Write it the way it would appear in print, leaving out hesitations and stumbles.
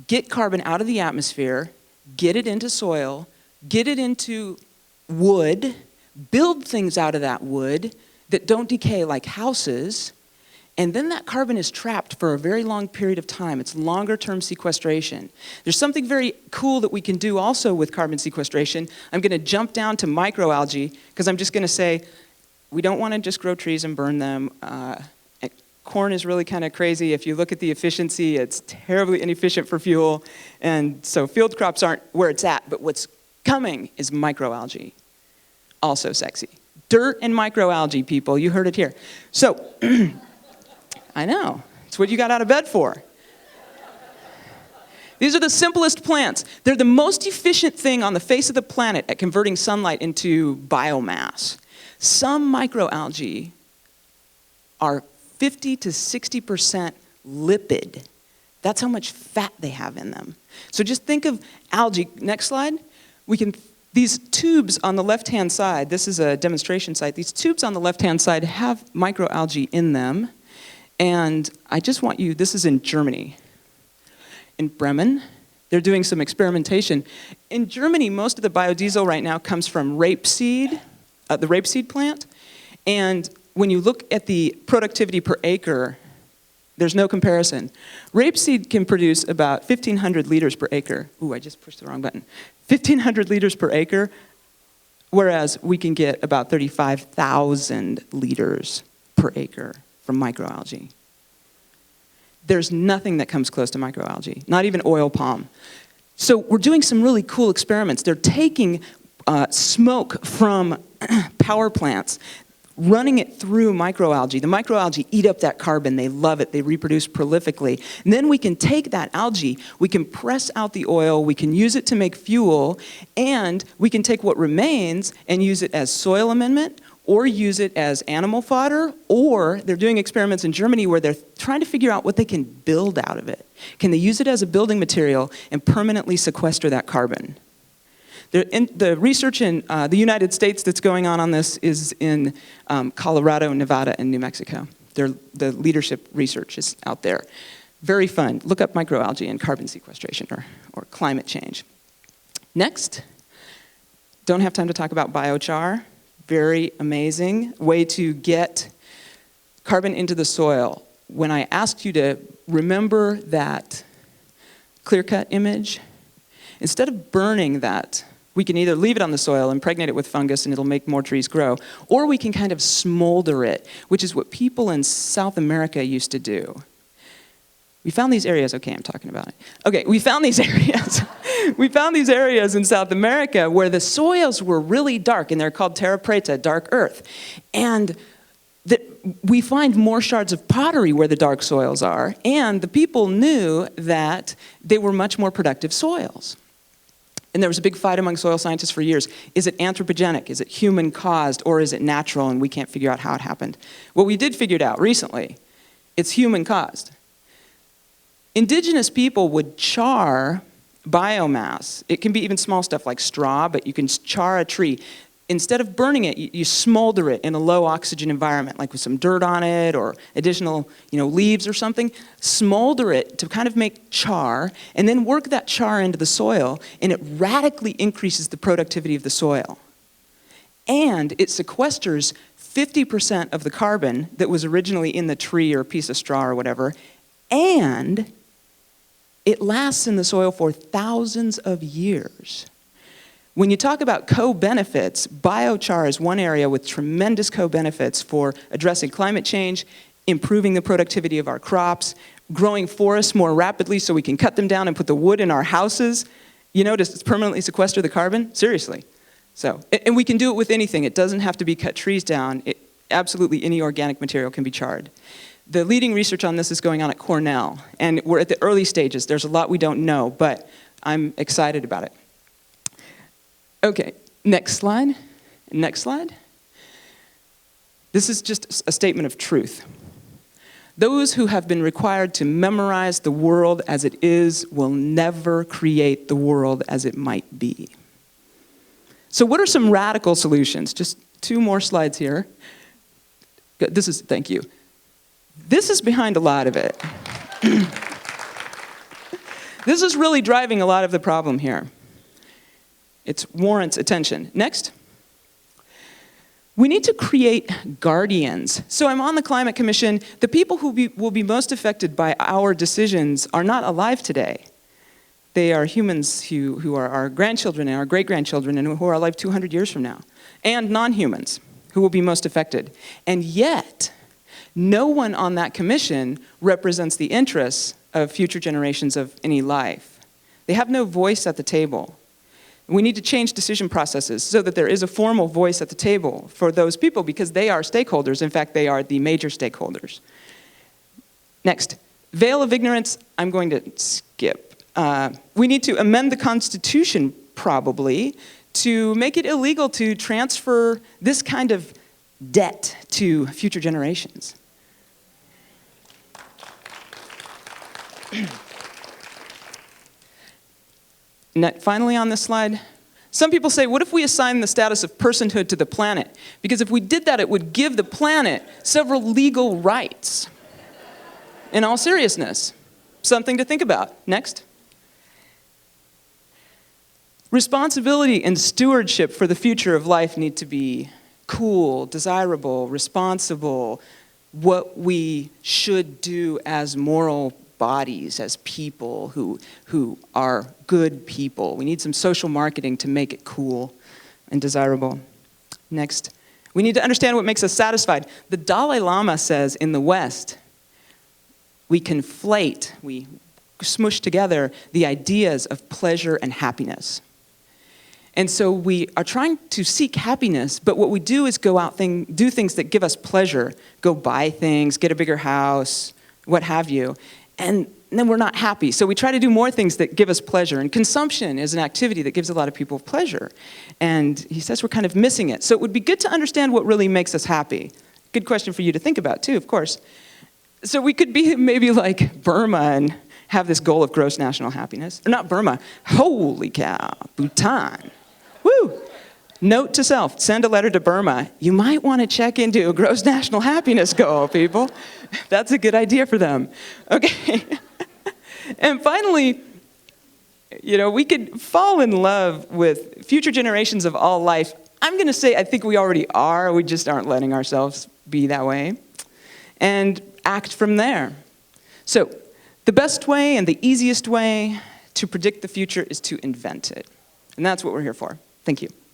get carbon out of the atmosphere, get it into soil, get it into wood, build things out of that wood that don't decay like houses, and then that carbon is trapped for a very long period of time. It's longer-term sequestration. There's something very cool that we can do also with carbon sequestration. I'm going to jump down to microalgae, because I'm just going to say, we don't want to just grow trees and burn them. Corn is really kind of crazy. If you look at the efficiency, it's terribly inefficient for fuel. And so field crops aren't where it's at, but what's coming is microalgae. Also sexy. Dirt and microalgae, people, you heard it here. So, I know, it's what you got out of bed for. These are the simplest plants. They're the most efficient thing on the face of the planet at converting sunlight into biomass. Some microalgae are 50 to 60% lipid. That's how much fat they have in them. So just think of algae. Next slide. These tubes on the left-hand side, this is a demonstration site, these tubes on the left-hand side have microalgae in them. And I just want you, this is in Germany. In Bremen, they're doing some experimentation. In Germany, most of the biodiesel right now comes from rapeseed, the rapeseed plant. And when you look at the productivity per acre, there's no comparison. Rapeseed can produce about 1,500 liters per acre. Ooh, I just pushed the wrong button. 1,500 liters per acre, whereas we can get about 35,000 liters per acre from microalgae. There's nothing that comes close to microalgae, not even oil palm. So we're doing some really cool experiments. They're taking smoke from power plants, running it through microalgae. The microalgae eat up that carbon. They love it. They reproduce prolifically. And then we can take that algae, we can press out the oil, we can use it to make fuel, and we can take what remains and use it as soil amendment, or use it as animal fodder, or they're doing experiments in Germany where they're trying to figure out what they can build out of it. Can they use it as a building material and permanently sequester that carbon? The research in the United States that's going on this is in Colorado, Nevada, and New Mexico. The leadership research is out there. Very fun. Look up microalgae and carbon sequestration or climate change. Next, don't have time to talk about biochar. Very amazing way to get carbon into the soil. When I asked you to remember that clear-cut image, instead of burning that, we can either leave it on the soil, impregnate it with fungus, and it'll make more trees grow, or we can kind of smolder it, which is what people in South America used to do. We found these areas, okay, I'm talking about it. Okay, we found these areas. We found these areas in South America where the soils were really dark, and they're called terra preta, dark earth. And we find more shards of pottery where the dark soils are, and the people knew that they were much more productive soils. And there was a big fight among soil scientists for years. Is it anthropogenic? Is it human-caused? Or is it natural? And we can't figure out how it happened. Well, we did figure it out recently. It's human-caused. Indigenous people would char biomass. It can be even small stuff like straw, but you can char a tree. Instead of burning it, you smolder it in a low oxygen environment, like with some dirt on it or additional leaves or something. Smolder it to kind of make char, and then work that char into the soil, and it radically increases the productivity of the soil. And it sequesters 50% of the carbon that was originally in the tree or a piece of straw or whatever, and it lasts in the soil for thousands of years. When you talk about co-benefits, biochar is one area with tremendous co-benefits for addressing climate change, improving the productivity of our crops, growing forests more rapidly so we can cut them down and put the wood in our houses, to permanently sequester the carbon. Seriously. So, and we can do it with anything. It doesn't have to be cut trees down. Absolutely any organic material can be charred. The leading research on this is going on at Cornell, and we're at the early stages. There's a lot we don't know, but I'm excited about it. Okay, next slide. Next slide. This is just a statement of truth. Those who have been required to memorize the world as it is will never create the world as it might be. So what are some radical solutions? Just 2 more slides here. Thank you. This is behind a lot of it. This is really driving a lot of the problem here. It warrants attention. Next. We need to create guardians. So I'm on the Climate Commission. The people who will be most affected by our decisions are not alive today. They are humans who are our grandchildren and our great-grandchildren and who are alive 200 years from now. And non-humans who will be most affected. And yet, no one on that commission represents the interests of future generations of any life. They have no voice at the table. We need to change decision processes so that there is a formal voice at the table for those people because they are stakeholders. In fact, they are the major stakeholders. Next, veil of ignorance, I'm going to skip. We need to amend the Constitution, probably, to make it illegal to transfer this kind of debt to future generations. Finally on this slide, some people say, what if we assign the status of personhood to the planet? Because if we did that, it would give the planet several legal rights. In all seriousness, something to think about. Next. Responsibility and stewardship for the future of life need to be cool, desirable, responsible, what we should do as moral bodies, as people who are good people. We need some social marketing to make it cool and desirable. Next, we need to understand what makes us satisfied. The Dalai Lama says in the West, we conflate, we smush together the ideas of pleasure and happiness. And so we are trying to seek happiness, but what we do is go out, do things that give us pleasure, go buy things, get a bigger house, what have you. And then we're not happy. So we try to do more things that give us pleasure. And consumption is an activity that gives a lot of people pleasure. And he says we're kind of missing it. So it would be good to understand what really makes us happy. Good question for you to think about, too, of course. So we could be maybe like Burma and have this goal of gross national happiness. Or not Burma. Holy cow. Bhutan. Woo! Note to self, send a letter to Burma. You might want to check into a gross national happiness goal, people. That's a good idea for them. Okay. And finally, we could fall in love with future generations of all life. I'm going to say I think we already are. We just aren't letting ourselves be that way. And act from there. So the best way and the easiest way to predict the future is to invent it. And that's what we're here for. Thank you.